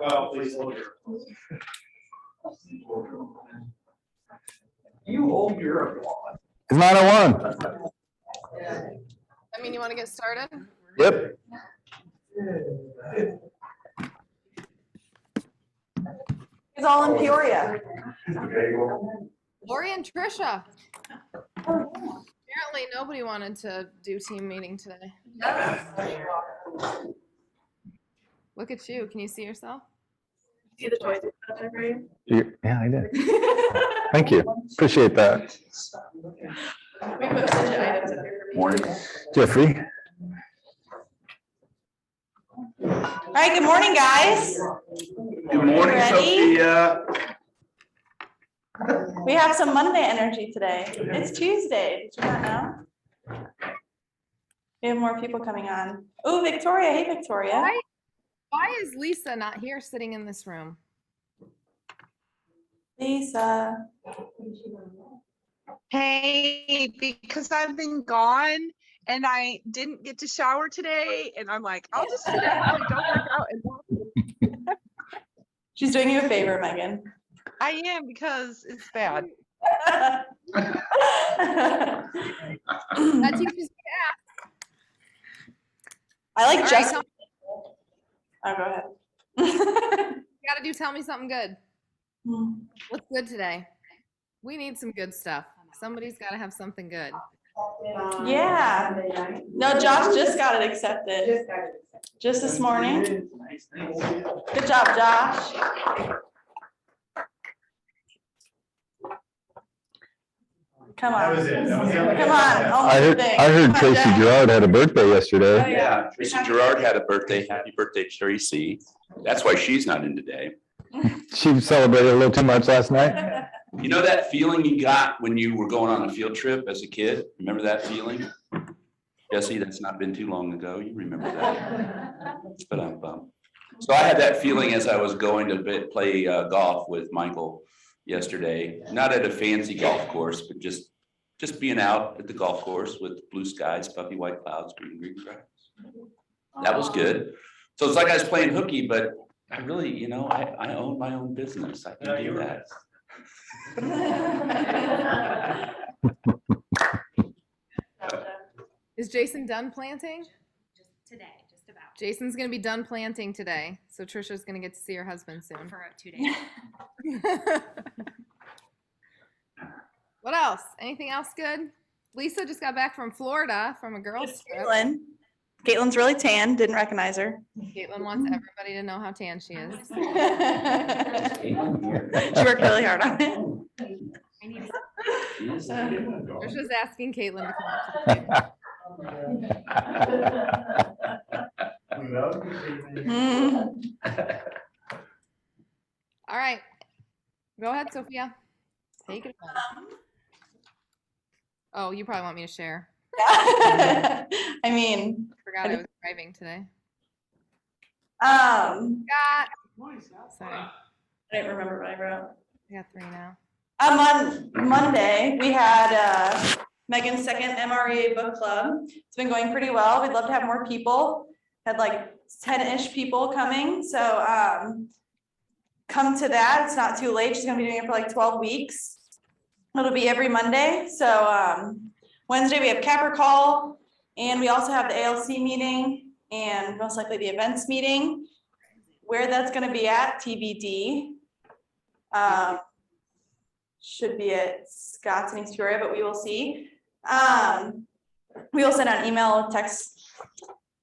Well, please hold your. You hold your applause. It's 9:01. I mean, you want to get started? Yep. It's all in Peoria. Lori and Trisha. Apparently nobody wanted to do team meeting today. Look at you. Can you see yourself? See the toys up there for you? Yeah, I did. Thank you. Appreciate that. We posted items up there for me. Morning. Jeffrey. All right, good morning, guys. Good morning, Ready? Sophia. We have some Monday energy today. It's Tuesday. Did you not know? We have more people coming on. Oh, Victoria. Hey, Victoria. Why is Lisa not here sitting in this room? Lisa. Hey, because I've been gone and I didn't get to shower today, and I'm like, I'll just sit down and don't work out. And She's doing you a favor, Megan. I am, because it's bad. That teaches me. I like All right, just. come- Oh, go ahead. You gotta do tell me something good. Hmm. What's good today? We need some good stuff. Somebody's gotta have something good. Yeah. No, Josh just got it accepted. Just this morning. Good job, Josh. Come That on. was it. That was the only- Come on. I Almost heard Come on, Tracy Jack. Gerard had a birthday yesterday. Yeah, Tracy Gerard had a birthday. Happy birthday, Tracy. That's why she's not in today. She celebrated a little too much last night. You know that feeling you got when you were going on a field trip as a kid? Remember that feeling? Jesse, that's not been too long ago. You remember that. But so I had that feeling as I was going to play golf with Michael yesterday. Not at a fancy golf course, but just being out at the golf course with blue skies, puffy white clouds, green grass. That was good. So it's like I was playing hooky, but I really, I own my own business. I can do that. Is Jason done planting? Just today, just about. Jason's gonna be done planting today, so Trisha's gonna get to see her husband soon. For 2 days. What else? Anything else good? Lisa just got back from Florida from a girls' trip. Caitlin's really tan, didn't recognize her. Caitlin wants everybody to know how tan she is. She worked really hard on it. I need Trisha's asking Caitlin to come up to the Mm. All right. Go ahead, Sophia. Take it away. Oh, you probably want me to share. I mean, Forgot I was driving today. I Sorry, I didn't remember what I wrote. got 3 now. On Monday, we had Megan's second MREA book club. It's been going pretty well. We'd love to have more people. Had like 10-ish people coming. So come to that. It's not too late. She's gonna be doing it for like 12 weeks. It'll be every Monday. So Wednesday we have Capper Call, and we also have the ALC meeting and most likely the events meeting. Where that's gonna be at, TBD. Should be at Scott's in East Peoria, but we will see. We will send out an email or text.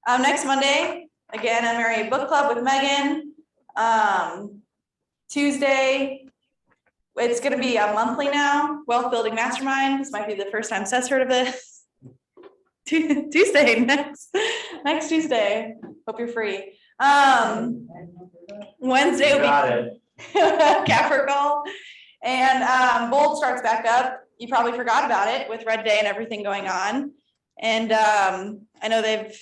Next Monday, again, MREA book club with Megan. Tuesday, it's gonna be a monthly now, Wealth Building Mastermind. This might be the first time Seth's heard of this. Tuesday, next Tuesday. Hope you're free. Wednesday will be Got it. Capper Call. And Bold starts back up. You probably forgot about it with Red Day and everything going on. And I know they've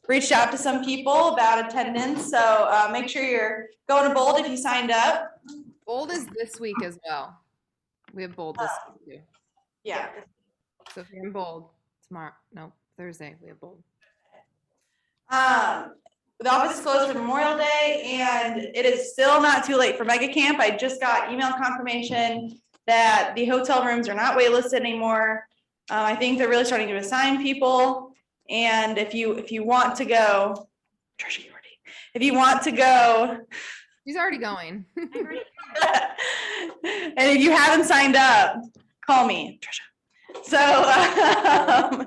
reached out to some people about attendance. So make sure you're going to Bold if you signed up. Bold is this week as well. We have Bold this week too. Yeah. So if you're in Bold tomorrow, no, Thursday, we have Bold. the office is closed for Memorial Day, and it is still not too late for mega camp. I just got email confirmation that the hotel rooms are not waitlisted anymore. I think they're really starting to assign people, and if you want to go, Trisha, you ready? If you want to go, She's already going. and if you haven't signed up, call me, Trisha. So I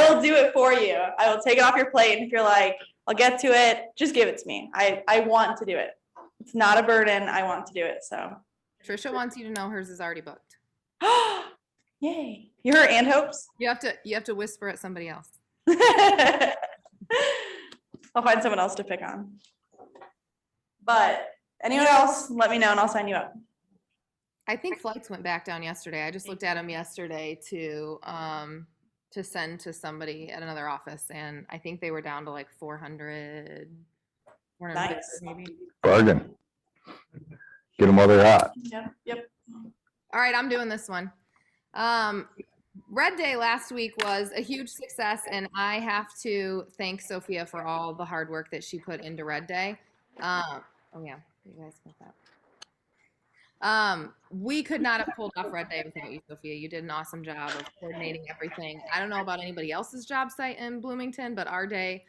will do it for you. I will take it off your plate. And if you're like, I'll get to it, just give it to me. I want to do it. It's not a burden. I want to do it. So Trisha wants you to know hers is already booked. yay. You heard and hopes? You have to whisper at somebody else. I'll find someone else to pick on. But anyone else, let me know and I'll sign you up. I think flights went back down yesterday. I just looked at them yesterday to send to somebody at another office, and I think they were down to like 400, 450 Nice. maybe. Bargain. Get them while they're hot. Yep. All right, I'm doing this one. Red Day last week was a huge success, and I have to thank Sophia for all the hard work that she put into Red Day. Oh yeah, you guys got that. We could not have pulled off Red Day without you, Sophia. You did an awesome job of coordinating everything. I don't know about anybody else's job site in Bloomington, but our day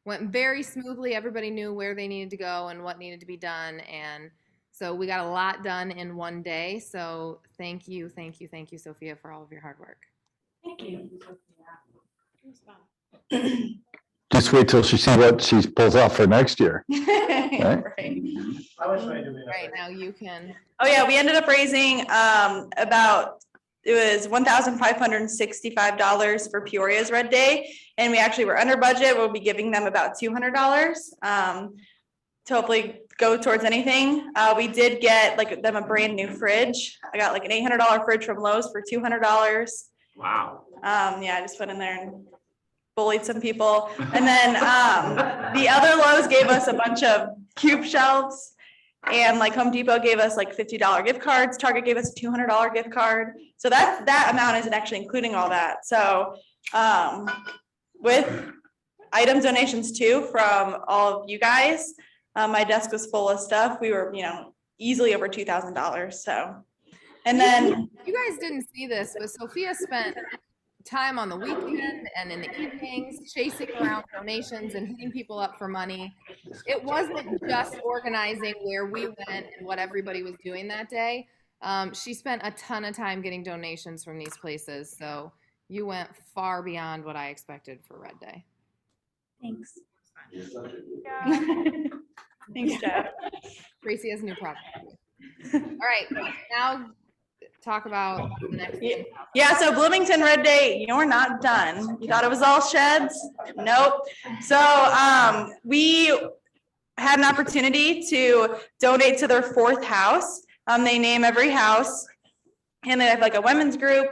went very smoothly. Everybody knew where they needed to go and what needed to be done, and so we got a lot done in one day. So thank you, Sophia, for all of your hard work. Thank you. Just wait till she sees what she pulls off for next year. Right. I wish I knew that. Right now you can. Oh yeah, we ended up raising it was $1,565 for Peoria's Red Day, and we actually were under budget. We'll be giving them about $200 to hopefully go towards anything. We did get them a brand new fridge. I got like an $800 fridge from Lowe's for $200. Wow. Yeah, I just went in there and bullied some people. And then the other Lowe's gave us a bunch of cube shelves, and like Home Depot gave us like $50 gift cards. Target gave us a $200 gift card. So that amount isn't actually including all that. So with item donations too from all of you guys, my desk was full of stuff. We were, easily over $2,000. So, and then You guys didn't see this, but Sophia spent time on the weekend and in the evenings chasing around donations and hitting people up for money. It wasn't just organizing where we went and what everybody was doing that day. She spent a ton of time getting donations from these places. So you went far beyond what I expected for Red Day. thanks. Thanks, Jeff. Tracy has a new product. All right, now talk about the next thing. Yeah, so Bloomington Red Day, you're not done. You thought it was all sheds? Nope. So we had an opportunity to donate to their fourth house. They name every house, and they have like a women's group,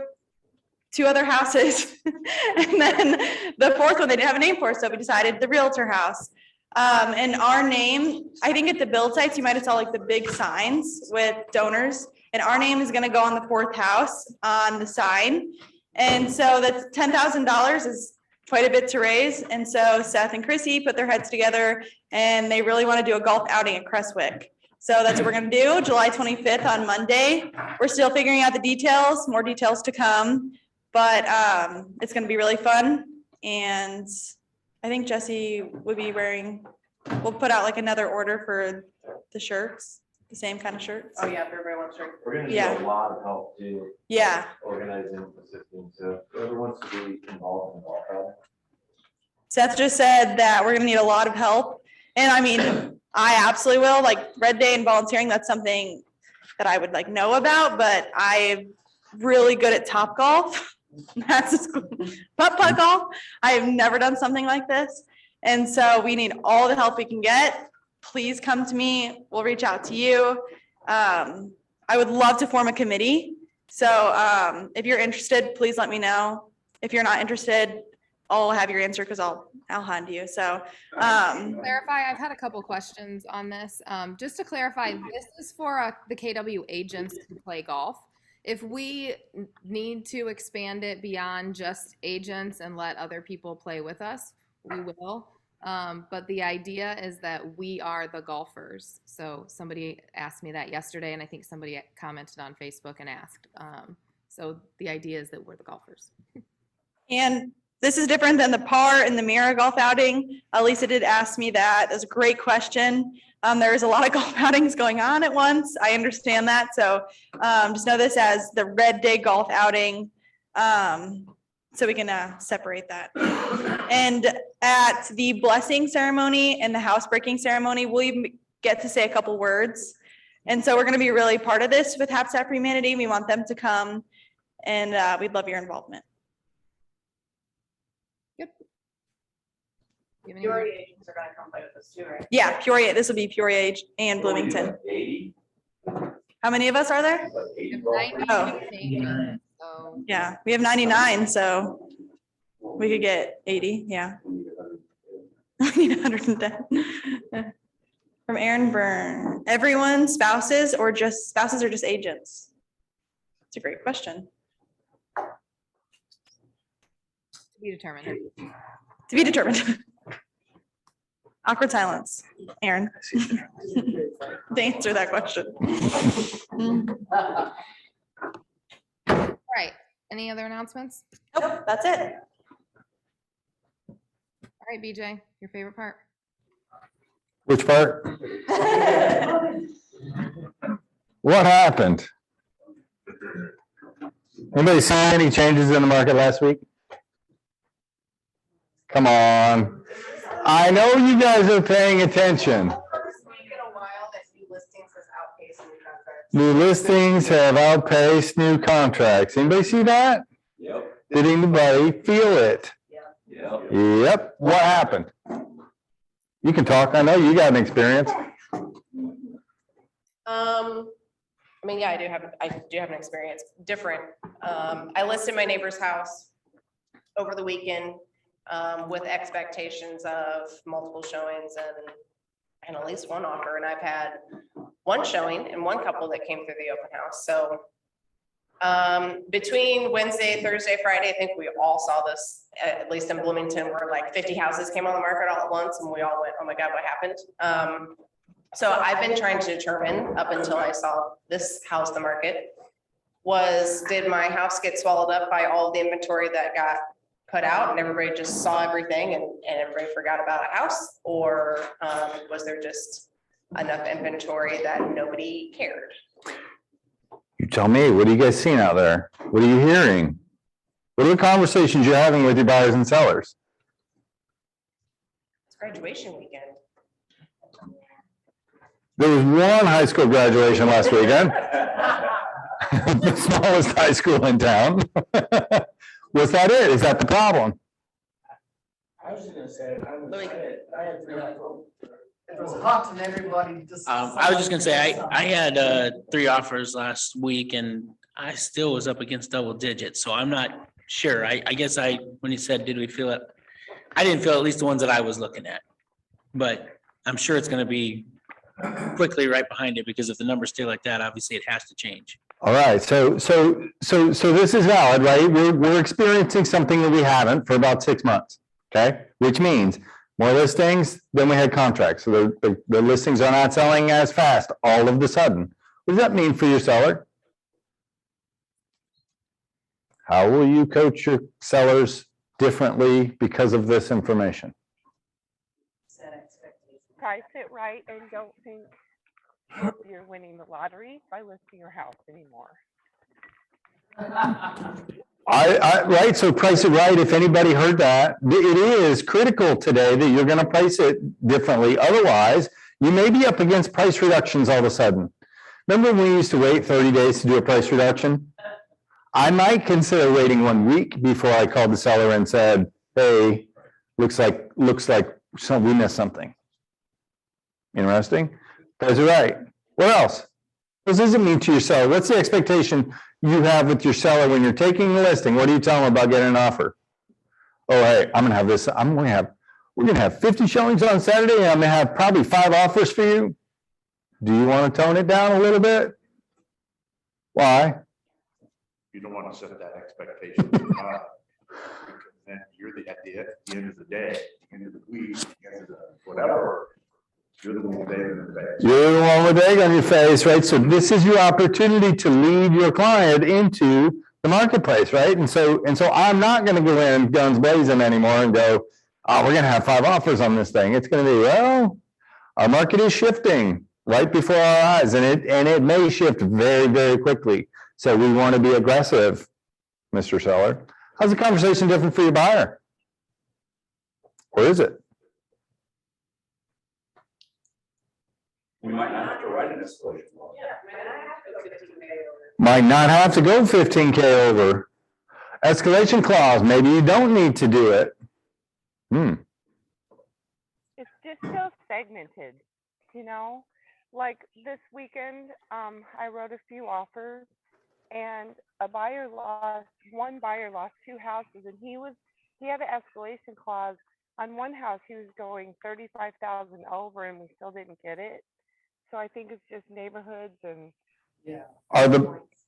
2 other houses, and then the fourth one they didn't have a name for, so we decided the Realtor House. And our name, I think at the build sites, you might have saw like the big signs with donors, and our name is gonna go on the fourth house on the sign. And so that's $10,000 is quite a bit to raise. And so Seth and Chrissy put their heads together, and they really wanna do a golf outing at Crestwick. So that's what we're gonna do, July 25th on Monday. We're still figuring out the details, more details to come, but it's gonna be really fun. And I think Jesse would be we'll put out like another order for the shirts, the same kind of shirts. Oh, yeah, if everybody wants to. We're gonna Yeah. need a lot of help too. Yeah. Organizing, assisting, so whoever wants to be involved. Seth just said that we're gonna need a lot of help. And I mean, I absolutely will, like Red Day and volunteering, that's something that I would like know about, but I'm really good at Topgolf. That's putt golf. I have never done something like this. And so we need all the help we can get. Please come to me. We'll reach out to you. I would love to form a committee. So if you're interested, please let me know. If you're not interested, I'll have your answer because I'll hand you. So Clarify, I've had a couple questions on this. Just to clarify, this is for the KW agents to play golf. If we need to expand it beyond just agents and let other people play with us, we will. But the idea is that we are the golfers. So somebody asked me that yesterday, and I think somebody commented on Facebook and asked. So the idea is that we're the golfers. And this is different than the par and the Mira golf outing. Lisa did ask me that. That's a great question. There's a lot of golf outings going on at once. I understand that. So just know this as the Red Day golf outing. So we can separate that. And at the blessing ceremony and the housebreaking ceremony, we'll even get to say a couple words. And so we're going to be really part of this with Habitat for Humanity. We want them to come, and we'd love your involvement. Peoria agents are gonna come play with us too, right? Yeah, Peoria. This will be Peoria and Bloomington. 80? How many of us are there? We have 90 Oh. remaining, so Yeah, we have 99, so we could get 80. Yeah. I need 110. From Aaron Byrne. Everyone spouses or just agents? It's a great question. to be determined. To be determined. Awkward silence. Aaron. To answer that question. All right, any other announcements? Nope, that's it. All right, BJ, your favorite part? Which part? What happened? Anybody see any changes in the market last week? Come on. I know you guys are paying attention. New listings have outpaced new contracts. Anybody see that? Yep, Did anybody feel it? yep. Yep. What happened? You can talk. I know you got an experience. I mean, yeah, I do have an experience, different. I listed my neighbor's house over the weekend, with expectations of multiple showings and at least one offer, and I've had one showing and one couple that came through the open house, so. Between Wednesday, Thursday, Friday, I think we all saw this, at least in Bloomington, where like 50 houses came on the market all at once, and we all went, oh my God, what happened? So I've been trying to determine up until I saw this house, the market, did my house get swallowed up by all the inventory that got put out and everybody just saw everything and everybody forgot about a house? Or was there just enough inventory that nobody cared? You tell me, what are you guys seeing out there? What are you hearing? What are the conversations you're having with your buyers and sellers? It's graduation weekend. There was one high school graduation last weekend. The smallest high school in town. Was that it? Is that the problem? I was just gonna say, I had 3 offers. It was hot and everybody just. I was just gonna say, I had 3 offers last week and I still was up against double digits, so I'm not sure. I guess when you said, did we feel it? I didn't feel at least the ones that I was looking at. But I'm sure it's gonna be quickly right behind it, because if the numbers stay like that, obviously it has to change. All right, so this is valid, right? We're experiencing something that we haven't for about 6 months, okay? Which means more listings than we had contracts. So the listings are not selling as fast all of the sudden. What does that mean for your seller? How will you coach your sellers differently because of this information? Price it right and don't think you're winning the lottery by listing your house anymore. Right, so price it right. If anybody heard that, it is critical today that you're going to price it differently. Otherwise, you may be up against price reductions all of a sudden. Remember when we used to wait 30 days to do a price reduction? I might consider waiting 1 week before I called the seller and said, hey, looks like we missed something. Interesting. Price it right. What else? What does it mean to your seller? What's the expectation you have with your seller when you're taking a listing? What do you tell them about getting an offer? Oh, hey, we're going to have 50 showings on Saturday, and I'm going to have probably 5 offers for you. Do you want to tone it down a little bit? Why? You don't want to set that expectation. then you're at the end of the day, at the end of the week, at the end of the whatever, you're the one with egg in the face. You're the one with egg on your face, right? So this is your opportunity to lead your client into the marketplace, right? And so I'm not going to go in guns blazing anymore and go, oh, we're going to have 5 offers on this thing. It's going to be, well, our market is shifting right before our eyes, and it may shift very, very quickly. So we want to be aggressive, Mr. Seller. How's the conversation different for your buyer? Or is it? We might not have to write an escalation clause. Might not have to go 15K over. Escalation clause, maybe you don't need to do it. It's just so segmented, you know? Like this weekend, I wrote a few offers and one buyer lost 2 houses, and he had an escalation clause. On one house, he was going 35,000 over and we still didn't get it. So I think it's just neighborhoods and.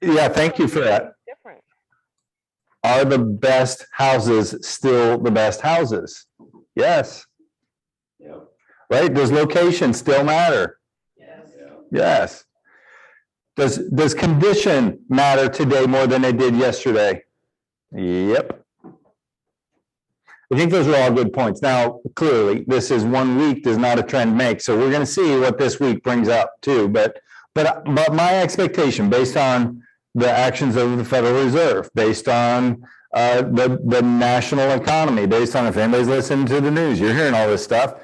Thank you for that. Different. Are the best houses still the best houses? Yes. Yep. Right? Does location still matter? Yes. Yes. Does condition matter today more than it did yesterday? Yep. I think those are all good points. Now, clearly, this is 1 week does not a trend make, so we're going to see what this week brings up too. But my expectation, based on the actions of the Federal Reserve, based on the national economy, based on if anybody's listening to the news, you're hearing all this stuff.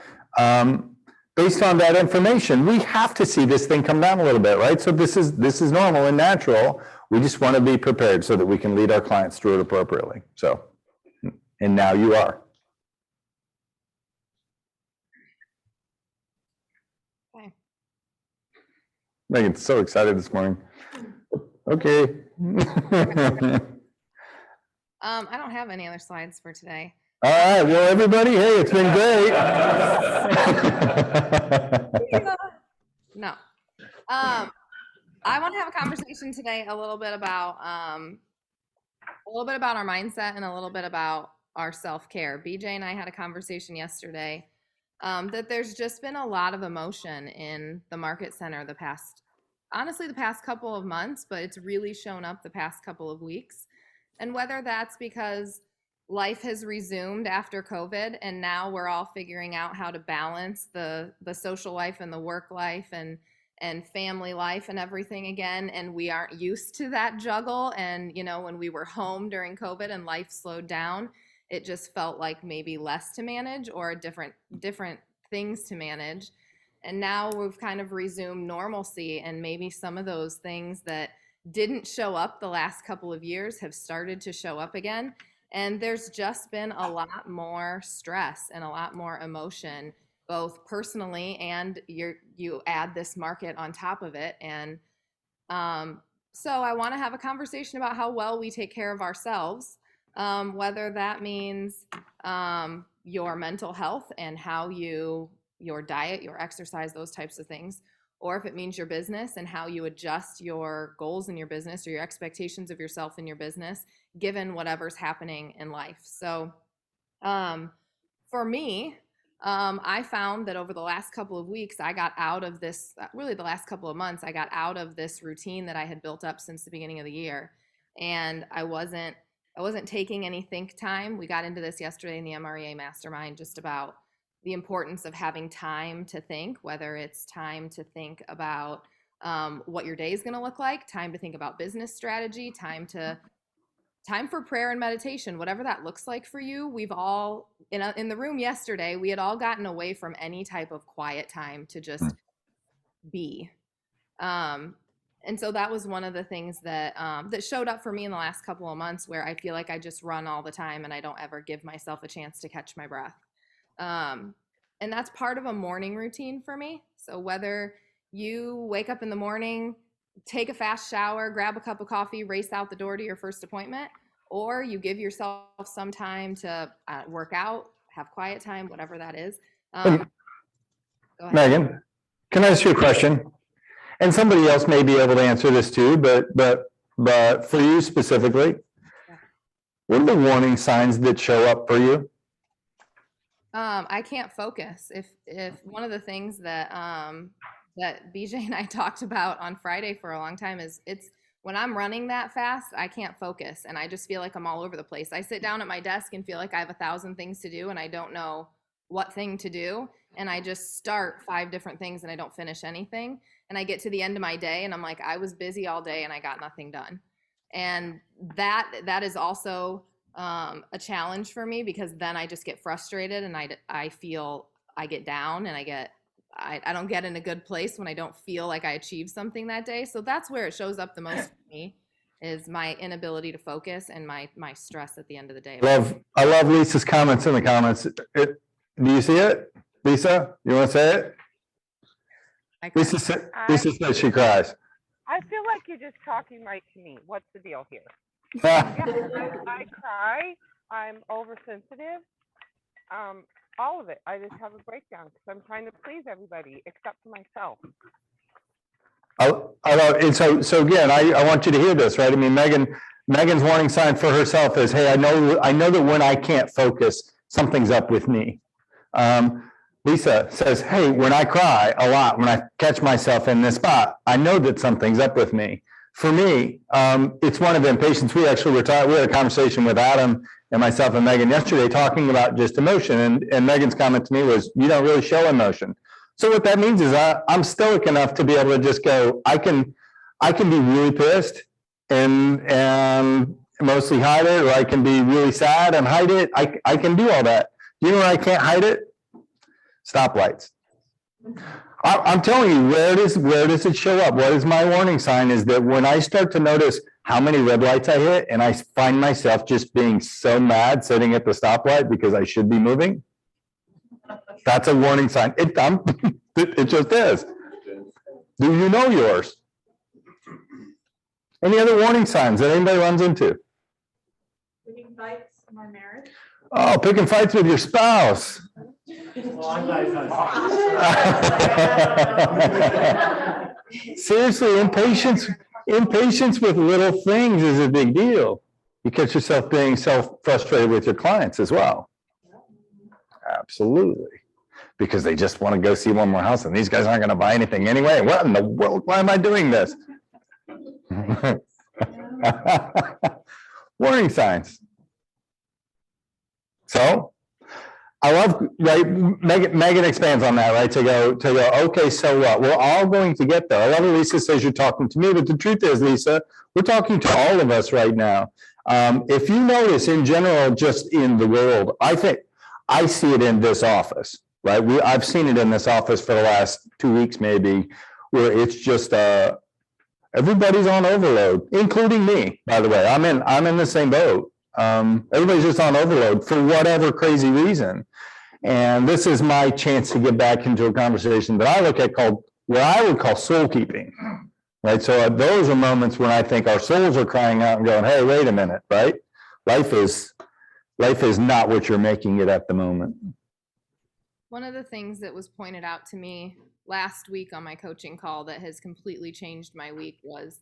Based on that information, we have to see this thing come down a little bit, right? So this is normal and natural. We just want to be prepared so that we can lead our clients through it appropriately. So, and now you are. Okay. Megan's so excited this morning. Okay. I don't have any other slides for today. All right, well, everybody, hey, it's been great. No. I want to have a conversation today a little bit about our mindset and a little bit about our self-care. BJ and I had a conversation yesterday that there's just been a lot of emotion in the Market Center the past couple of months, but it's really shown up the past couple of weeks. And whether that's because life has resumed after COVID and now we're all figuring out how to balance the social life and the work life and family life and everything again, and we aren't used to that juggle. And when we were home during COVID and life slowed down, it just felt like maybe less to manage or different things to manage. And now we've kind of resumed normalcy, and maybe some of those things that didn't show up the last couple of years have started to show up again. And there's just been a lot more stress and a lot more emotion, both personally and you add this market on top of it. And so I want to have a conversation about how well we take care of ourselves, whether that means your mental health and how your diet, your exercise, those types of things, or if it means your business and how you adjust your goals in your business or your expectations of yourself in your business, given whatever's happening in life. So for me, I found that over the last couple of weeks, I got out of this, really the last couple of months, I got out of this routine that I had built up since the beginning of the year. And I wasn't taking any think time. We got into this yesterday in the MREA Mastermind, just about the importance of having time to think, whether it's time to think about what your day is going to look like, time to think about business strategy, time for prayer and meditation, whatever that looks like for you. We've all, in the room yesterday, we had all gotten away from any type of quiet time to just be. And so that was one of the things that that showed up for me in the last couple of months, where I feel like I just run all the time and I don't ever give myself a chance to catch my breath. And that's part of a morning routine for me. So whether you wake up in the morning, take a fast shower, grab a cup of coffee, race out the door to your first appointment, or you give yourself some time to work out, have quiet time, whatever that is. Go ahead. Megan, can I ask you a question? And somebody else may be able to answer this too, but for you specifically, What are the warning signs that show up for you? I can't focus. If one of the things that that BJ and I talked about on Friday for a long time is it's when I'm running that fast, I can't focus and I just feel like I'm all over the place. I sit down at my desk and feel like I have 1,000 things to do and I don't know what thing to do. And I just start 5 different things and I don't finish anything. And I get to the end of my day and I'm like, I was busy all day and I got nothing done. And that is also a challenge for me because then I just get frustrated and I feel I get down and I don't get in a good place when I don't feel like I achieved something that day. So that's where it shows up the most for me is my inability to focus and my stress at the end of the day. I love Lisa's comments in the comments. Do you see it? Lisa, you want to say it? Lisa said she cries. I feel like you're just talking right to me. What's the deal here? I cry. I'm oversensitive. All of it. I just have a breakdown because I'm trying to please everybody except for myself. I love it. So again, I want you to hear this, right? I mean, Megan's warning sign for herself is, hey, I know that when I can't focus, something's up with me. Lisa says, hey, when I cry a lot, when I catch myself in this spot, I know that something's up with me. For me, it's one of impatience. We had a conversation with Adam and myself and Megan yesterday talking about just emotion. And Megan's comment to me was, you don't really show emotion. So what that means is I'm stoic enough to be able to just go, I can be really pissed and mostly hide it, or I can be really sad and hide it. I can do all that. You know where I can't hide it? Stoplights. I'm telling you, where does it show up? What is my warning sign is that when I start to notice how many red lights I hit and I find myself just being so mad sitting at the stoplight because I should be moving, that's a warning sign. It just is. Do you know yours? Any other warning signs that anybody runs into? Picking fights in my marriage. Oh, picking fights with your spouse. Seriously, impatience with little things is a big deal. You catch yourself being self-frustrated with your clients as well. Absolutely. Because they just want to go see one more house and these guys aren't going to buy anything anyway. What in the world? Why am I doing this? Warning signs. So I love, right, Megan expands on that, right, to go, okay, so what? We're all going to get there. I love what Lisa says you're talking to me, but the truth is, Lisa, we're talking to all of us right now. If you notice in general, just in the world, I think I see it in this office, right? I've seen it in this office for the last 2 weeks, maybe, where it's just, everybody's on overload, including me, by the way. I'm in the same boat. Everybody's just on overload for whatever crazy reason. And this is my chance to get back into a conversation that I look at called, what I would call soul keeping, right? So those are moments when I think our souls are crying out and going, hey, wait a minute, right? Life is not what you're making it at the moment. One of the things that was pointed out to me last week on my coaching call that has completely changed my week was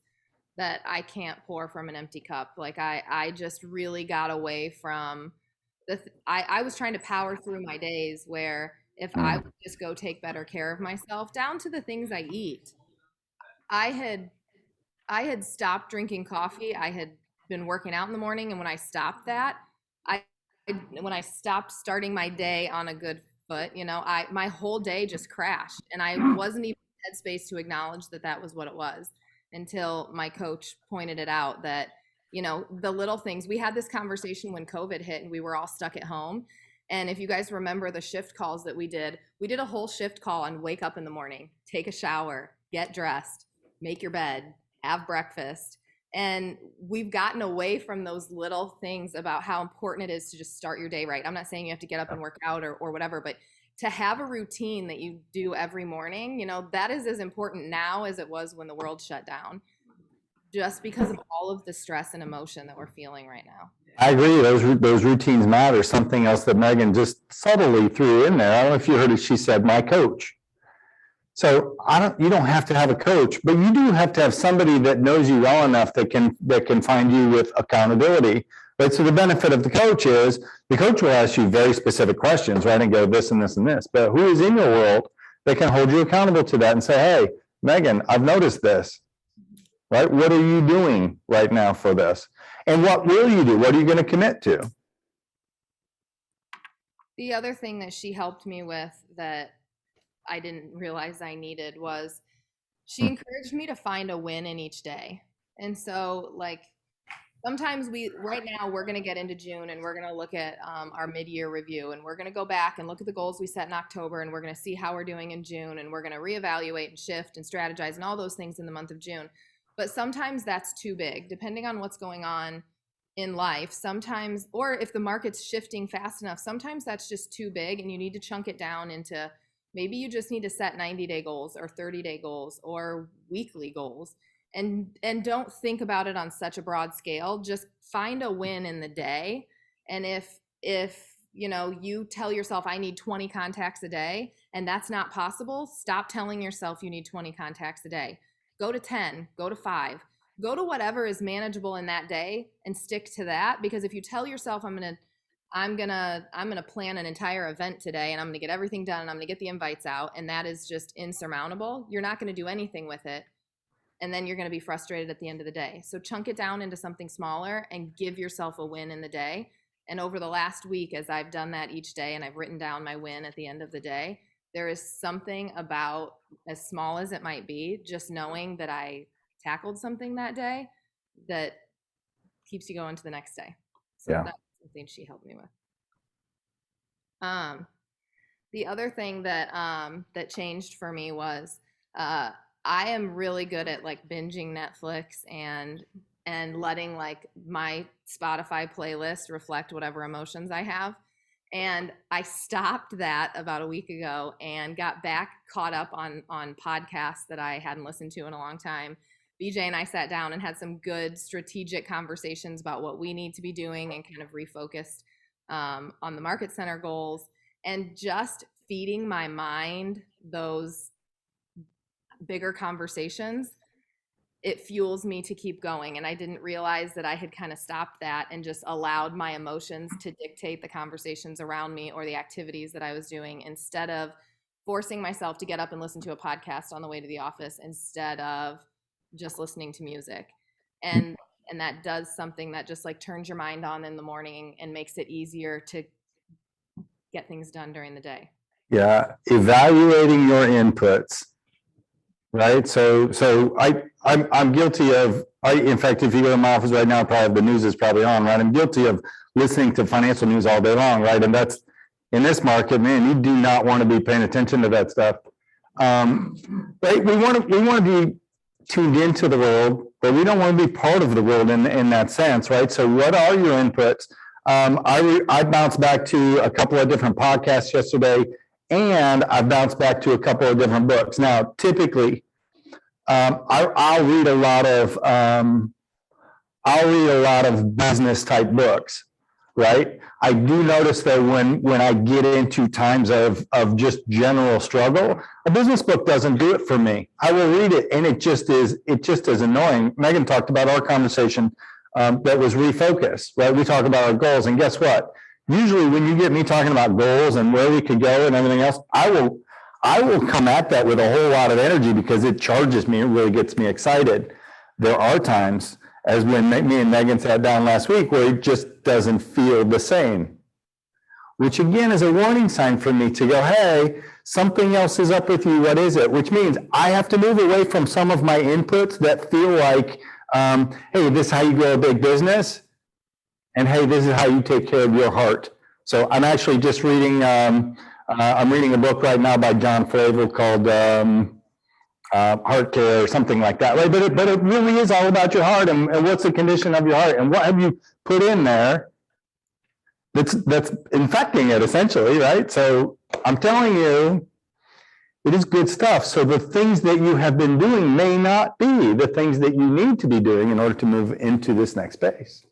that I can't pour from an empty cup. Like I just really got away from I was trying to power through my days where if I would just go take better care of myself, down to the things I eat. I had stopped drinking coffee. I had been working out in the morning. And when I stopped that, when I stopped starting my day on a good foot, my whole day just crashed, and I wasn't even in headspace to acknowledge that was what it was until my coach pointed it out that, the little things. We had this conversation when COVID hit and we were all stuck at home. And if you guys remember the shift calls that we did a whole shift call on wake up in the morning, take a shower, get dressed, make your bed, have breakfast. And we've gotten away from those little things about how important it is to just start your day right. I'm not saying you have to get up and work out or whatever, but to have a routine that you do every morning, that is as important now as it was when the world shut down, just because of all of the stress and emotion that we're feeling right now. I agree. Those routines matter. Something else that Megan just subtly threw in there. I don't know if you heard it. She said, my coach. So you don't have to have a coach, but you do have to have somebody that knows you well enough that can find you with accountability. Right, so the benefit of the coach is, the coach will ask you very specific questions, right, and go this and this and this, but who is in your world that can hold you accountable to that and say, hey, Megan, I've noticed this, right? What are you doing right now for this? And what will you do? What are you going to commit to? The other thing that she helped me with that I didn't realize I needed was she encouraged me to find a win in each day. And so like sometimes right now we're going to get into June and we're going to look at our mid-year review, and we're going to go back and look at the goals we set in October, and we're going to see how we're doing in June, and we're going to reevaluate and shift and strategize and all those things in the month of June. But sometimes that's too big, depending on what's going on in life. Sometimes, or if the market's shifting fast enough, sometimes that's just too big and you need to chunk it down into, maybe you just need to set 90-day goals or 30-day goals or weekly goals. And don't think about it on such a broad scale. Just find a win in the day. And if you know, you tell yourself I need 20 contacts a day and that's not possible, stop telling yourself you need 20 contacts a day. Go to 10, go to 5, go to whatever is manageable in that day and stick to that. Because if you tell yourself I'm gonna plan an entire event today and I'm gonna get everything done and I'm gonna get the invites out, and that is just insurmountable, you're not gonna do anything with it. And then you're going to be frustrated at the end of the day. So chunk it down into something smaller and give yourself a win in the day. And over the last week, as I've done that each day and I've written down my win at the end of the day, there is something about, as small as it might be, just knowing that I tackled something that day that keeps you going to the next day. So Yeah. that's something she helped me with. The other thing that changed for me was, I am really good at like binging Netflix and letting like my Spotify playlist reflect whatever emotions I have. And I stopped that about a week ago and got back caught up on podcasts that I hadn't listened to in a long time. BJ and I sat down and had some good strategic conversations about what we need to be doing and kind of refocused on the market center goals, and just feeding my mind those bigger conversations. It fuels me to keep going. And I didn't realize that I had kind of stopped that and just allowed my emotions to dictate the conversations around me or the activities that I was doing, instead of forcing myself to get up and listen to a podcast on the way to the office instead of just listening to music. And that does something that just like turns your mind on in the morning and makes it easier to get things done during the day. Yeah, evaluating your inputs. Right. So I'm guilty of, in fact, if you go to my office right now, probably the news is probably on, right? I'm guilty of listening to financial news all day long, right? And that's, in this market, man, you do not want to be paying attention to that stuff. Right. We want to be tuned into the world, but we don't want to be part of the world in that sense, right? So what are your inputs? I bounced back to a couple of different podcasts yesterday, and I bounced back to a couple of different books. Now, typically, I'll read a lot of business type books, right? I do notice that when I get into times of just general struggle, a business book doesn't do it for me. I will read it, and it just is annoying. Megan talked about our conversation that was refocused, right? We talk about our goals, and guess what? Usually when you get me talking about goals and where we could go and everything else, I will come at that with a whole lot of energy because it charges me. It really gets me excited. There are times, as when me and Megan sat down last week, where it just doesn't feel the same, which again is a warning sign for me to go, hey, something else is up with you. What is it? Which means I have to move away from some of my inputs that feel like, hey, this is how you grow a big business. And hey, this is how you take care of your heart. So I'm actually just reading, I'm reading a book right now by John Flavel called Heart Care or something like that, right? But it really is all about your heart and what's the condition of your heart and what have you put in there that's infecting it essentially, right? So I'm telling you, it is good stuff. So the things that you have been doing may not be the things that you need to be doing in order to move into this next phase.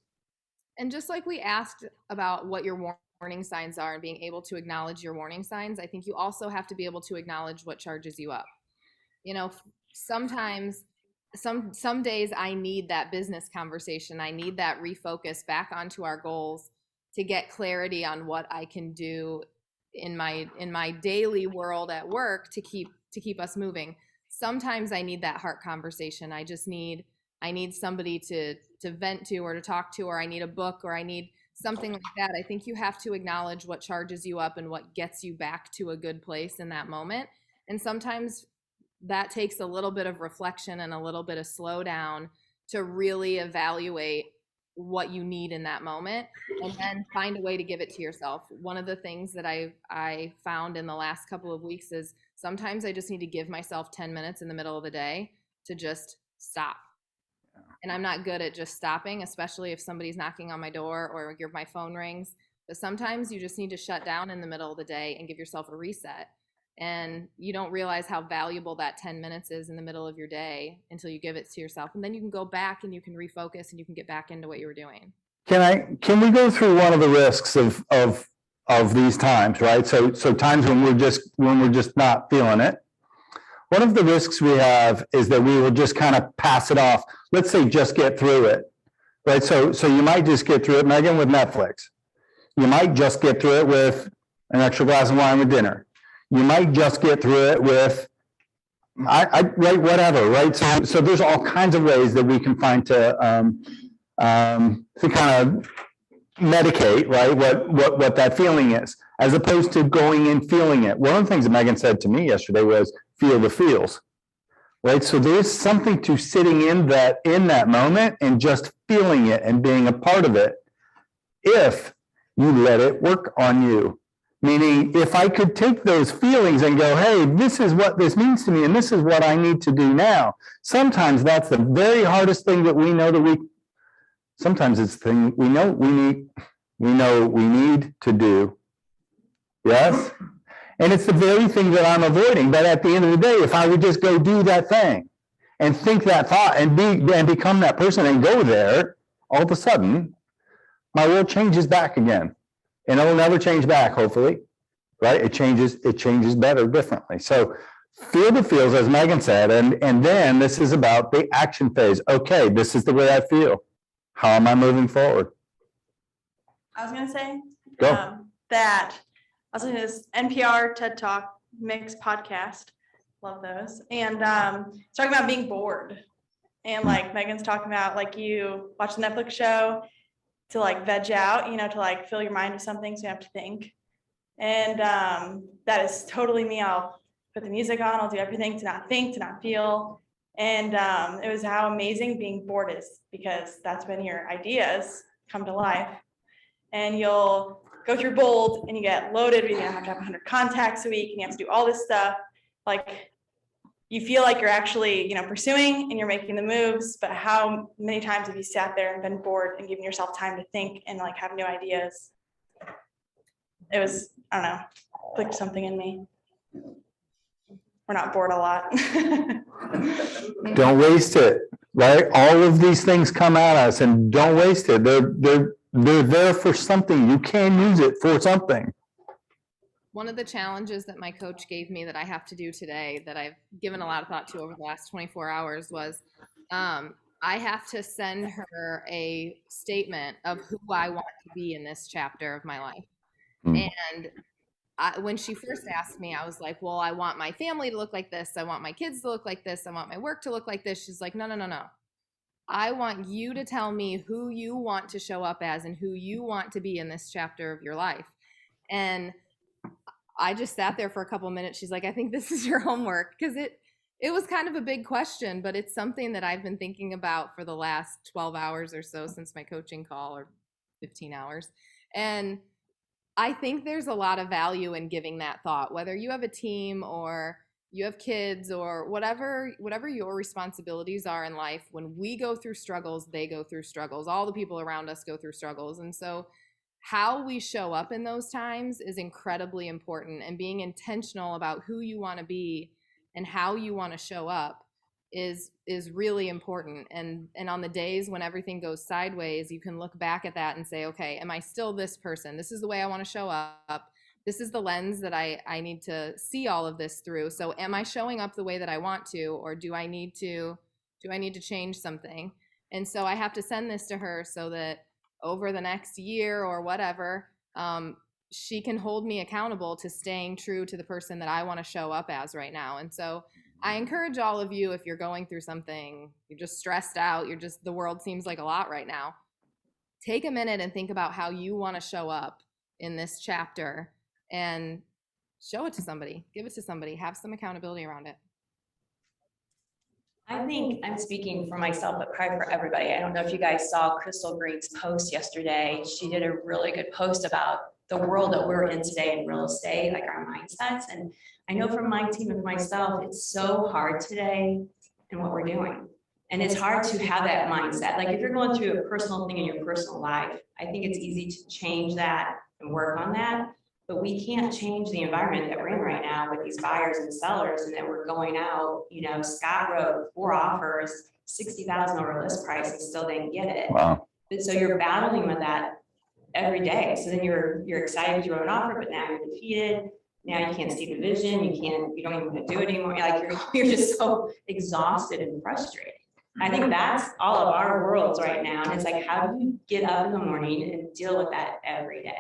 And just like we asked about what your warning signs are and being able to acknowledge your warning signs, I think you also have to be able to acknowledge what charges you up. You know, sometimes some days I need that business conversation. I need that refocus back onto our goals to get clarity on what I can do in my daily world at work to keep us moving. Sometimes I need that heart conversation. I need somebody to vent to or to talk to, or I need a book, or I need something like that. I think you have to acknowledge what charges you up and what gets you back to a good place in that moment. And sometimes that takes a little bit of reflection and a little bit of slowdown to really evaluate what you need in that moment and then find a way to give it to yourself. One of the things that I found in the last couple of weeks is sometimes I just need to give myself 10 minutes in the middle of the day to just stop. And I'm not good at just stopping, especially if somebody's knocking on my door or my phone rings. But sometimes you just need to shut down in the middle of the day and give yourself a reset. And you don't realize how valuable that 10 minutes is in the middle of your day until you give it to yourself. And then you can go back and you can refocus and you can get back into what you were doing. Can we go through one of the risks of these times, right? So times when we're just not feeling it. One of the risks we have is that we will just kind of pass it off. Let's say just get through it, right? So you might just get through it, Megan, with Netflix. You might just get through it with an extra glass of wine with dinner. You might just get through it with, right, whatever, right? So there's all kinds of ways that we can find to kind of medicate, right, what that feeling is, as opposed to going and feeling it. One of the things that Megan said to me yesterday was feel the feels, right? So there's something to sitting in that moment and just feeling it and being a part of it if you let it work on you. Meaning, if I could take those feelings and go, hey, this is what this means to me, and this is what I need to do now. Sometimes that's the very hardest thing that we know sometimes it's the thing we know we need to do. Yes? And it's the very thing that I'm avoiding. But at the end of the day, if I would just go do that thing and think that thought and become that person and go there, all of a sudden, my world changes back again. And it'll never change back, hopefully, right? It changes better, differently. So feel the feels, as Megan said, and then this is about the action phase. Okay, this is the way I feel. How am I moving forward? I was gonna say Go. that I was listening to this NPR TED Talk mix podcast. Love those. And it's talking about being bored. And like Megan's talking about, like, you watch the Netflix show to like veg out, to like fill your mind with something so you have to think. And that is totally me. I'll put the music on, I'll do everything to not think, to not feel. And it was how amazing being bored is, because that's when your ideas come to life. And you'll go through Bold and you get loaded, you have to have 100 contacts a week and you have to do all this stuff. Like, you feel like you're actually, pursuing and you're making the moves, but how many times have you sat there and been bored and given yourself time to think and like have new ideas? It was, I don't know, clicked something in me. We're not bored a lot. Don't waste it, right? All of these things come at us, and don't waste it. They're there for something. You can use it for something. One of the challenges that my coach gave me that I have to do today, that I've given a lot of thought to over the last 24 hours, was I have to send her a statement of who I want to be in this chapter of my life. And when she first asked me, I was like, well, I want my family to look like this. I want my kids to look like this. I want my work to look like this. She's like, no. I want you to tell me who you want to show up as and who you want to be in this chapter of your life. And I just sat there for a couple of minutes. She's like, I think this is your homework, because it was kind of a big question, but it's something that I've been thinking about for the last 12 hours or so since my coaching call, or 15 hours. And I think there's a lot of value in giving that thought, whether you have a team or you have kids or whatever your responsibilities are in life. When we go through struggles, they go through struggles. All the people around us go through struggles. And so how we show up in those times is incredibly important, and being intentional about who you want to be and how you want to show up is really important. And on the days when everything goes sideways, you can look back at that and say, okay, am I still this person? This is the way I want to show up. This is the lens that I need to see all of this through. So am I showing up the way that I want to, or do I need to Do I need to change something? And so I have to send this to her so that over the next year or whatever, she can hold me accountable to staying true to the person that I want to show up as right now. And so I encourage all of you, if you're going through something, you're just stressed out, the world seems like a lot right now. Take a minute and think about how you want to show up in this chapter and show it to somebody, give it to somebody, have some accountability around it. I think I'm speaking for myself, but probably for everybody. I don't know if you guys saw Crystal Green's post yesterday. She did a really good post about the world that we're in today in real estate, like our mindsets. And I know from my team and myself, it's so hard today in what we're doing. And it's hard to have that mindset. Like if you're going through a personal thing in your personal life, I think it's easy to change that and work on that. But we can't change the environment that we're in right now with these buyers and sellers, and that we're going out, Scott wrote 4 offers, 60,000 over list price, and still didn't get it. Wow. But so you're battling with that every day. So then you're excited you wrote an offer, but now you're defeated. Now you can't see the vision. You don't even want to do it anymore. Like you're just so exhausted and frustrated. I think that's all of our worlds right now. And it's like, how do you get up in the morning and deal with that every day?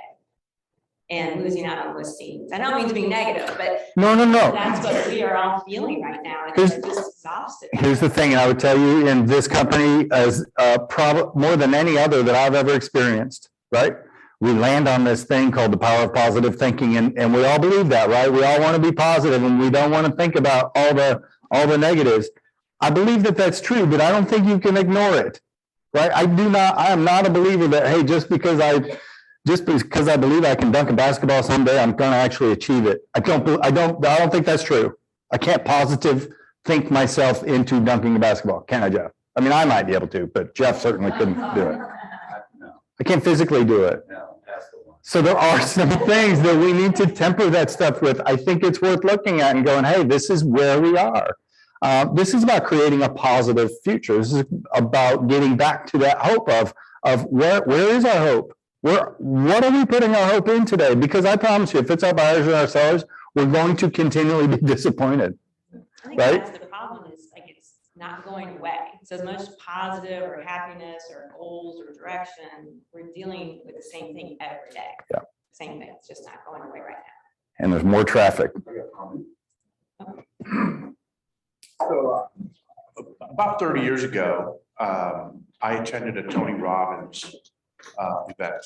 And losing out on listings. I don't mean to be negative, but No. that's what we are all feeling right now. And it's just exhausted. Here's the thing, and I would tell you, in this company, as probably more than any other that I've ever experienced, right? We land on this thing called the power of positive thinking, and we all believe that, right? We all want to be positive, and we don't want to think about all the negatives. I believe that that's true, but I don't think you can ignore it, right? I am not a believer that, hey, just because I believe I can dunk a basketball someday, I'm going to actually achieve it. I don't think that's true. I can't think myself into dunking a basketball. Can I, Jeff? I mean, I might be able to, but Jeff certainly couldn't do it. I can't physically do it. So there are some things that we need to temper that stuff with. I think it's worth looking at and going, hey, this is where we are. This is about creating a positive future. This is about getting back to that hope of where is our hope? What are we putting our hope in today? Because I promise you, if it's our buyers and our sellers, we're going to continually be disappointed. I think right? that's the problem, is like it's not going away. So as much positive or happiness or goals or direction, we're dealing with the same thing every day. Yeah. Same thing. It's just not going away right now. And there's more traffic. So about 30 years ago, I attended a Tony Robbins event,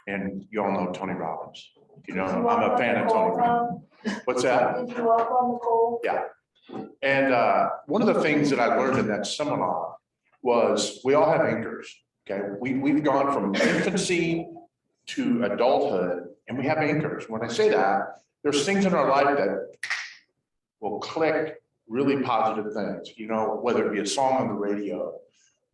and you all know Tony Robbins. I'm a fan of Tony Robbins. What's that? Yeah. And one of the things that I learned in that seminar was we all have anchors. Okay, we've gone from infancy to adulthood, and we have anchors. When I say that, there's things in our life that will click really positive things, whether it be a song on the radio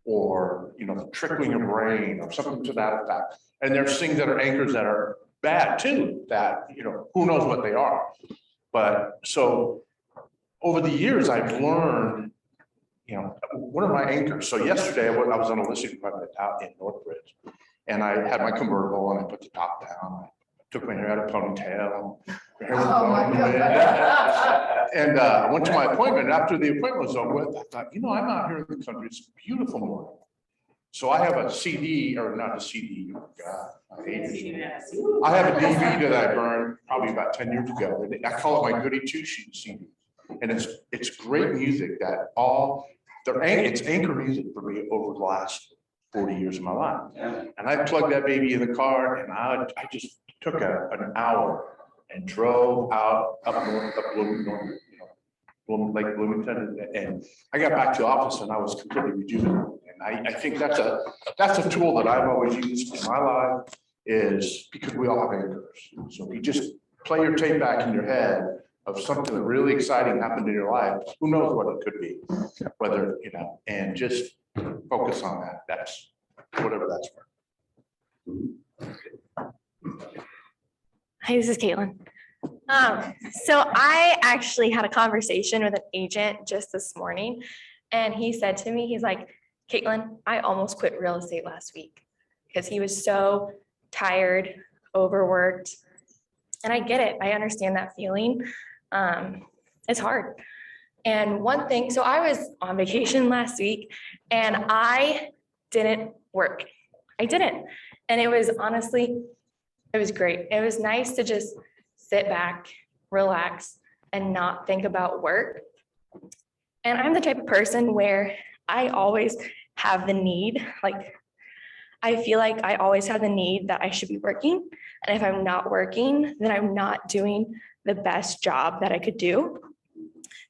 or, trickling of rain or something to that effect. And there's things that are anchors that are bad too, that, who knows what they are. But so over the years, I've learned, what are my anchors? So yesterday I was on a listing appointment out in Northbridge, and I had my convertible and I put the top down. I took my hair out of a ponytail. And I went to my appointment. And after the appointment was over with, I thought, I'm out here in the country. It's a beautiful morning. So I have a CD, or not a CD, I have a DVD that I burned probably about 10 years ago. And I call it my Goody Two-Shoes CD. And it's great music that it's anchor music for me over the last 40 years of my life. And I plugged that baby in the car, and I just took an hour and drove out up north, Lake Bloomington, and I got back to the office and I was completely rejuvenated. And I think that's a tool that I've always used in my life, is because we all have anchors. So if you just play your tape back in your head of something really exciting happened in your life, who knows what it could be, whether, and just focus on that. That's whatever that's worth. Hi, this is Caitlin. So I actually had a conversation with an agent just this morning, and he said to me, he's like, Caitlin, I almost quit real estate last week because he was so tired, overworked. And I get it. I understand that feeling. It's hard. And one thing, so I was on vacation last week and I didn't work. I didn't. And it was honestly, it was great. It was nice to just sit back, relax, and not think about work. And I'm the type of person where I always have the need, like, I feel like I always have the need that I should be working. And if I'm not working, then I'm not doing the best job that I could do.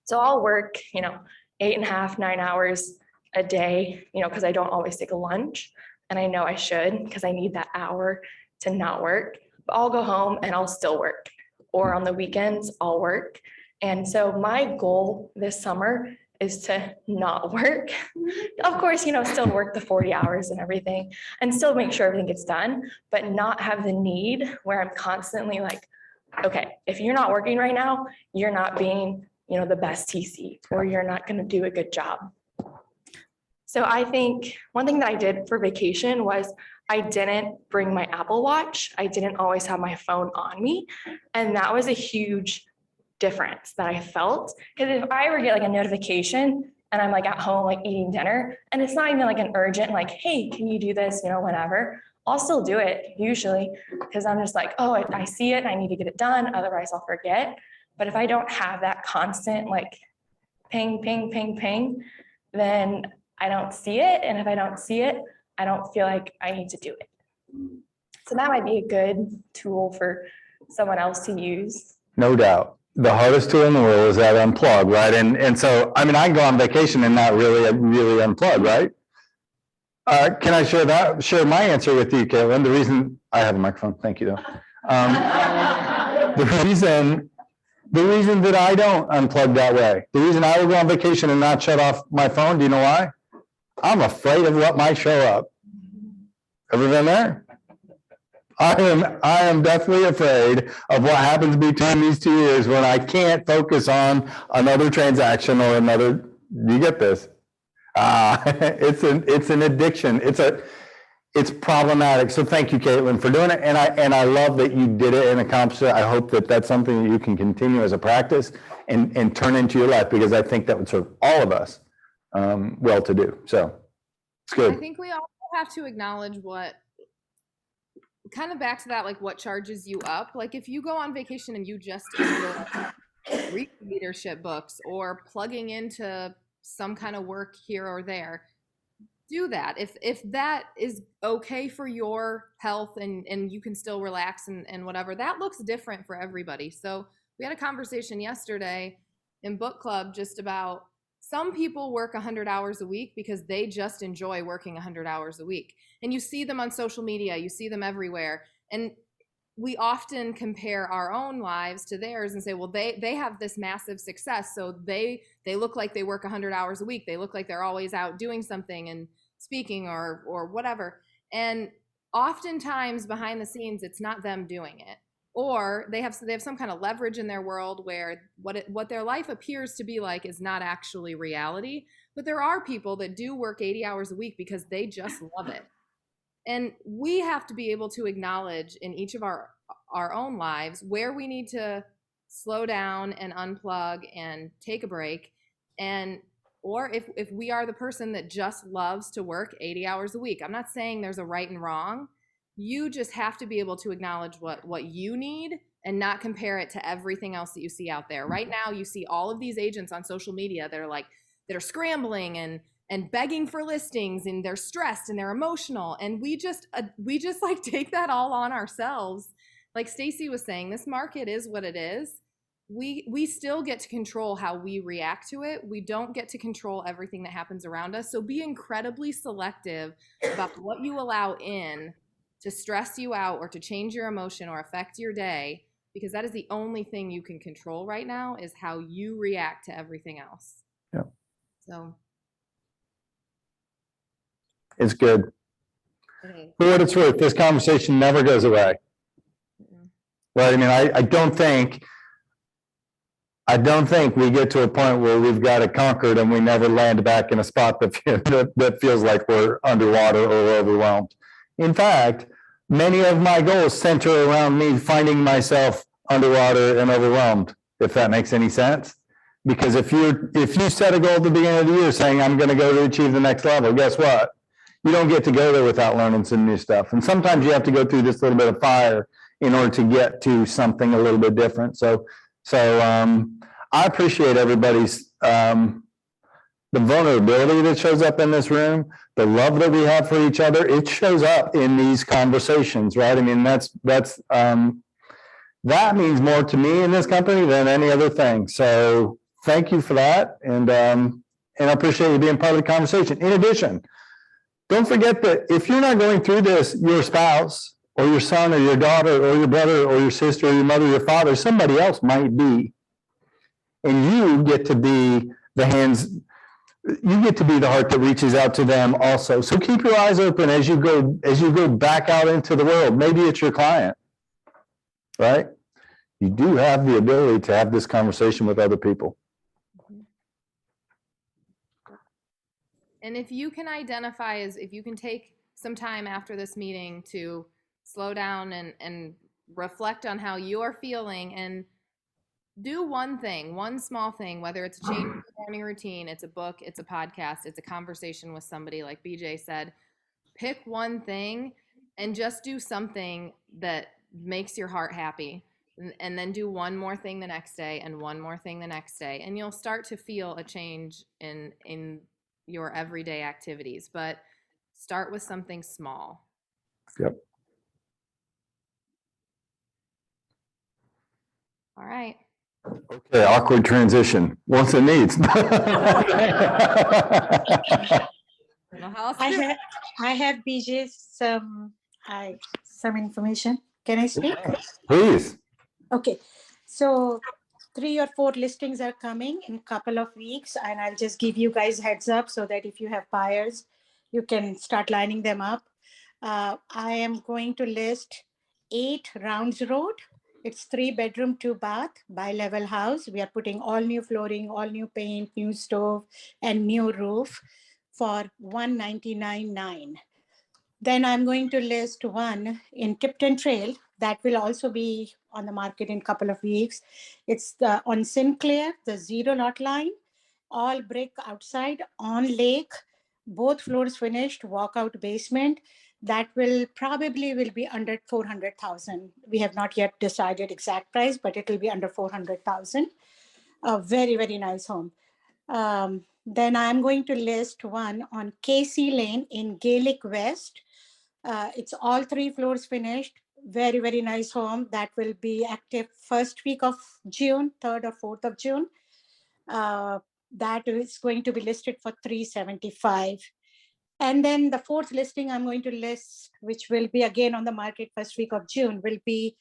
So I'll work, 8.5, 9 hours a day, because I don't always take a lunch. And I know I should, because I need that hour to not work. But I'll go home and I'll still work. Or on the weekends, I'll work. And so my goal this summer is to not work. Of course, still work the 40 hours and everything and still make sure everything gets done, but not have the need where I'm constantly like, okay, if you're not working right now, you're not being, the best TC, or you're not going to do a good job. So I think one thing that I did for vacation was I didn't bring my Apple Watch. I didn't always have my phone on me. And that was a huge difference that I felt. Because if I ever get like a notification and I'm like at home, like eating dinner, and it's not even like an urgent, like, hey, can you do this, whenever, I'll still do it usually, because I'm just like, oh, I see it and I need to get it done. Otherwise I'll forget. But if I don't have that constant like ping, ping, ping, ping, then I don't see it. And if I don't see it, I don't feel like I need to do it. So that might be a good tool for someone else to use. No doubt. The hardest tool in the world is that unplug, right? And so, I mean, I can go on vacation and not really unplug, right? Can I share my answer with you, Caitlin? The reason I have a microphone, thank you though. The reason that I don't unplug that way, the reason I will go on vacation and not shut off my phone, do you know why? I'm afraid of what might show up. Ever been there? I am definitely afraid of what happens between these 2 years when I can't focus on another transaction or another. You get this? It's an addiction. It's problematic. So thank you, Caitlin, for doing it. And I love that you did it and accomplished it. I hope that that's something that you can continue as a practice and turn into your life, because I think that would serve all of us well to do. So it's good. I think we also have to acknowledge what, kind of back to that, like what charges you up. Like if you go on vacation and you just enjoy reading leadership books or plugging into some kind of work here or there, do that. If that is okay for your health and you can still relax and whatever, that looks different for everybody. So we had a conversation yesterday in book club just about some people work 100 hours a week because they just enjoy working 100 hours a week. And you see them on social media, you see them everywhere. And we often compare our own lives to theirs and say, well, they have this massive success, so they look like they work 100 hours a week. They look like they're always out doing something and speaking or whatever. And oftentimes behind the scenes, it's not them doing it. Or they have some kind of leverage in their world where what their life appears to be like is not actually reality. But there are people that do work 80 hours a week because they just love it. And we have to be able to acknowledge in each of our own lives where we need to slow down and unplug and take a break. Or if we are the person that just loves to work 80 hours a week. I'm not saying there's a right and wrong. You just have to be able to acknowledge what you need and not compare it to everything else that you see out there. Right now, you see all of these agents on social media that are scrambling and begging for listings, and they're stressed and they're emotional. And we just like take that all on ourselves. Like Stacy was saying, this market is what it is. We still get to control how we react to it. We don't get to control everything that happens around us. So be incredibly selective about what you allow in to stress you out or to change your emotion or affect your day, because that is the only thing you can control right now, is how you react to everything else. Yeah. So. It's good. Okay. For what it's worth, this conversation never goes away. Right? I mean, I don't think we get to a point where we've got it conquered and we never land back in a spot that feels like we're underwater or overwhelmed. In fact, many of my goals center around me finding myself underwater and overwhelmed, if that makes any sense. Because if you set a goal at the beginning of the year saying, I'm gonna go to achieve the next level, guess what? You don't get to go there without learning some new stuff. And sometimes you have to go through this little bit of fire in order to get to something a little bit different. So I appreciate everybody's, the vulnerability that shows up in this room, the love that we have for each other. It shows up in these conversations, right? I mean, that means more to me in this company than any other thing. So thank you for that. And I appreciate you being part of the conversation. In addition, don't forget that if you're not going through this, your spouse or your son or your daughter or your brother or your sister or your mother or your father, somebody else might be. And you get to be the hands, you get to be the heart that reaches out to them also. So keep your eyes open as you go back out into the world. Maybe it's your client, right? You do have the ability to have this conversation with other people. And if you can identify if you can take some time after this meeting to slow down and reflect on how you're feeling and do one thing, one small thing, whether it's a change in your morning routine, it's a book, it's a podcast, it's a conversation with somebody, like BJ said, pick one thing and just do something that makes your heart happy. And then do one more thing the next day and one more thing the next day. And you'll start to feel a change in your everyday activities, but start with something small. Yep. All right. Okay, awkward transition. Once it needs. I have BJ some information. Can I speak? Please. Okay, so 3 or 4 listings are coming in a couple of weeks, and I'll just give you guys heads up so that if you have buyers, you can start lining them up. I am going to list 8 Rounds Road. It's 3-bedroom, 2-bath, bi-level house. We are putting all new flooring, all new paint, new stove, and new roof for $199,900. Then I'm going to list one in Tipton Trail that will also be on the market in a couple of weeks. It's on Sinclair, the 0 lot line, all brick outside, on lake, both floors finished, walkout basement. That will probably be under 400,000. We have not yet decided exact price, but it will be under 400,000. A very, very nice home. Then I'm going to list one on Casey Lane in Gaelic West. It's all 3 floors finished. Very, very nice home that will be active first week of June, 3rd or 4th of June. That is going to be listed for $375,000. And then the 4th listing I'm going to list, which will be again on the market first week of June, will be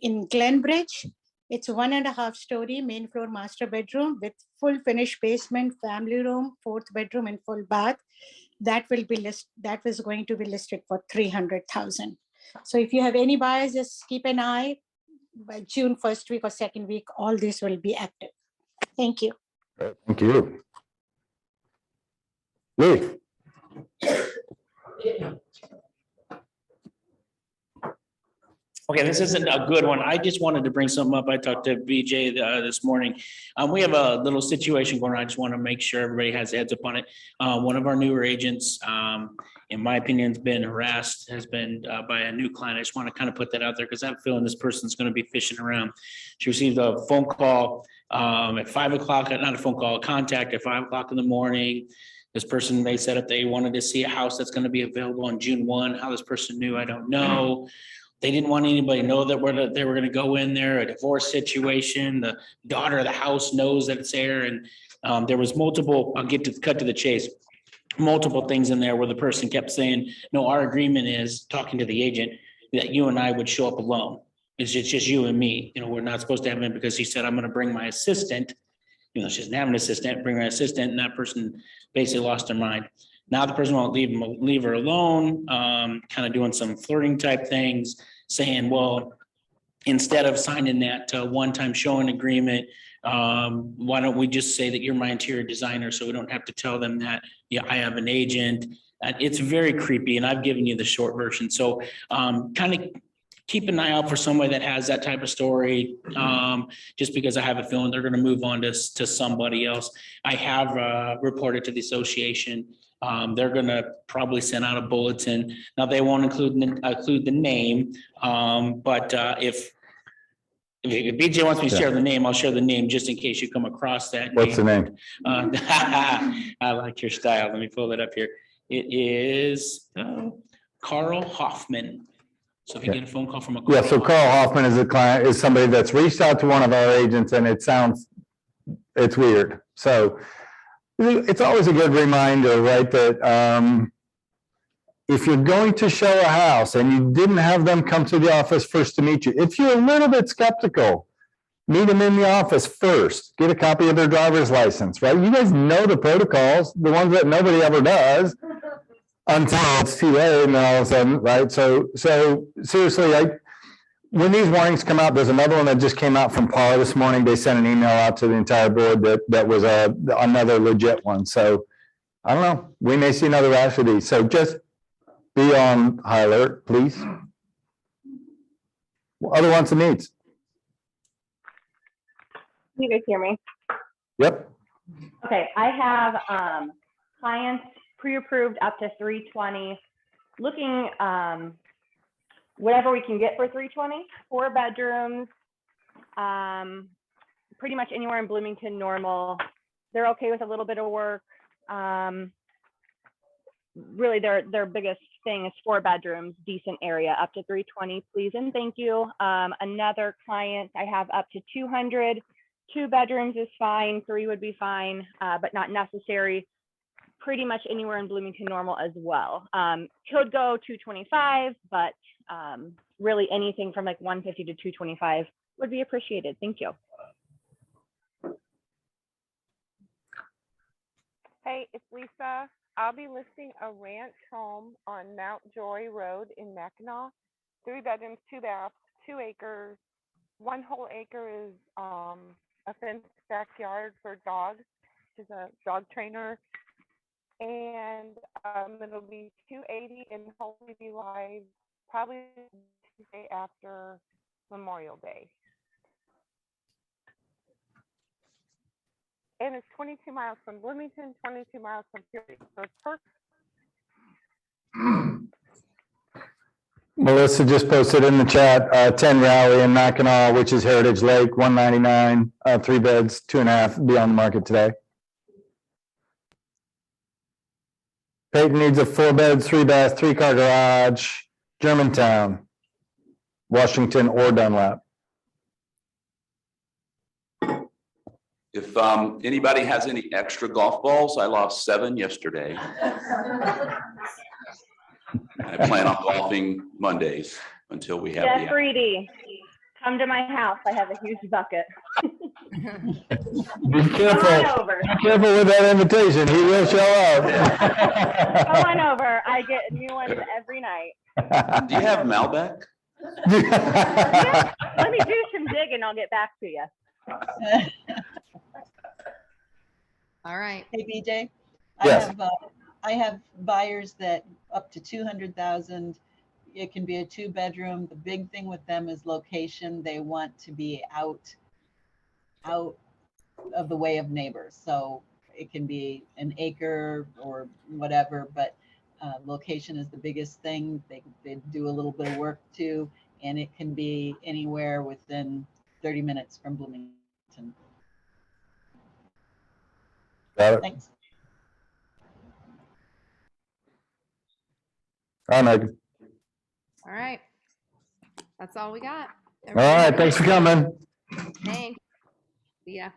in Glenbridge. It's 1.5 story main floor master bedroom with full finished basement, family room, 4th bedroom, and full bath. That was going to be listed for $300,000. So if you have any buyers, just keep an eye. By June 1st week or 2nd week, all this will be active. Thank you. Thank you. Lee. Okay, this isn't a good one. I just wanted to bring something up. I talked to BJ this morning. We have a little situation going on. I just want to make sure everybody has heads up on it. One of our newer agents, in my opinion, has been harassed, by a new client. I just want to kind of put that out there because I'm feeling this person's going to be fishing around. She received a phone call at 5 o'clock, not a phone call, a contact at 5 o'clock in the morning. This person, they said if they wanted to see a house that's going to be available on June 1. How this person knew, I don't know. They didn't want anybody to know that they were going to go in there, a divorce situation. The daughter of the house knows that it's there. And there was multiple, I'll cut to the chase, multiple things in there where the person kept saying, no, our agreement is, talking to the agent, that you and I would show up alone. It's just you and me. We're not supposed to have him because he said, I'm going to bring my assistant. She doesn't have an assistant, bring her assistant, and that person basically lost their mind. Now the person won't leave her alone, kind of doing some flirting type things, saying, well, instead of signing that one-time showing agreement, why don't we just say that you're my interior designer so we don't have to tell them that, yeah, I have an agent. It's very creepy, and I've given you the short version. So kind of keep an eye out for somebody that has that type of story. Just because I have a feeling they're gonna move on to somebody else. I have reported to the association. They're gonna probably send out a bulletin. Now, they won't include the name, but if BJ wants me to share the name, I'll share the name just in case you come across that. What's the name? I like your style. Let me pull it up here. It is Carl Hoffman. So if you get a phone call from a. Yeah, so Carl Hoffman is a client, is somebody that's reached out to one of our agents, and it's weird. So it's always a good reminder, right, that if you're going to show a house and you didn't have them come to the office first to meet you, if you're a little bit skeptical, meet them in the office first, get a copy of their driver's license, right? You guys know the protocols, the ones that nobody ever does until it's too late, and then all of a sudden, right? So seriously, when these warnings come out, there's another one that just came out from Paula this morning. They sent an email out to the entire board that was another legit one. So I don't know, we may see another rash of these. So just be on high alert, please. Other wants and needs. You guys hear me? Yep. Okay, I have clients pre-approved up to 320, looking whatever we can get for 320, 4 bedrooms, pretty much anywhere in Bloomington normal. They're okay with a little bit of work. Really their biggest thing is 4 bedrooms, decent area, up to 320, please and thank you. Another client I have up to 200, 2 bedrooms is fine, 3 would be fine, but not necessary. Pretty much anywhere in Bloomington normal as well. Could go 225, but really anything from like 150 to 225 would be appreciated. Thank you. Hey, it's Lisa. I'll be listing a ranch home on Mount Joy Road in Mackinac. 3 bedrooms, 2 baths, 2 acres. 1 whole acre is a fenced backyard for dogs, which is a dog trainer. And it'll be 280 and hopefully be live probably Tuesday after Memorial Day. And it's 22 miles from Bloomington, 22 miles from Peoria. So it's perfect. Melissa just posted in the chat, 10 Rally in Mackinac, which is Heritage Lake, 199, 3 beds, 2.5, be on the market today. Peyton needs a 4 bed, 3 bath, 3-car garage, Germantown, Washington or Dunlap. If anybody has any extra golf balls, I lost 7 yesterday. I plan on golfing Mondays until we have Jeff Reedy, come to my house. I have a huge bucket. Be careful. Be careful with that invitation. He will show up. Come on over. I get new ones every night. Do you have Malbec? Yeah, let me do some digging. I'll get back to you. All right. Hey, BJ. Yes. I have buyers that up to 200,000. It can be a 2 bedroom. The big thing with them is location. They want to be out of the way of neighbors. So it can be an acre or whatever, but location is the biggest thing. They do a little bit of work too, and it can be anywhere within 30 minutes from Bloomington. Got it. Thanks. All right, Megan. All right. That's all we got. All right, thanks for coming. Thanks. See ya.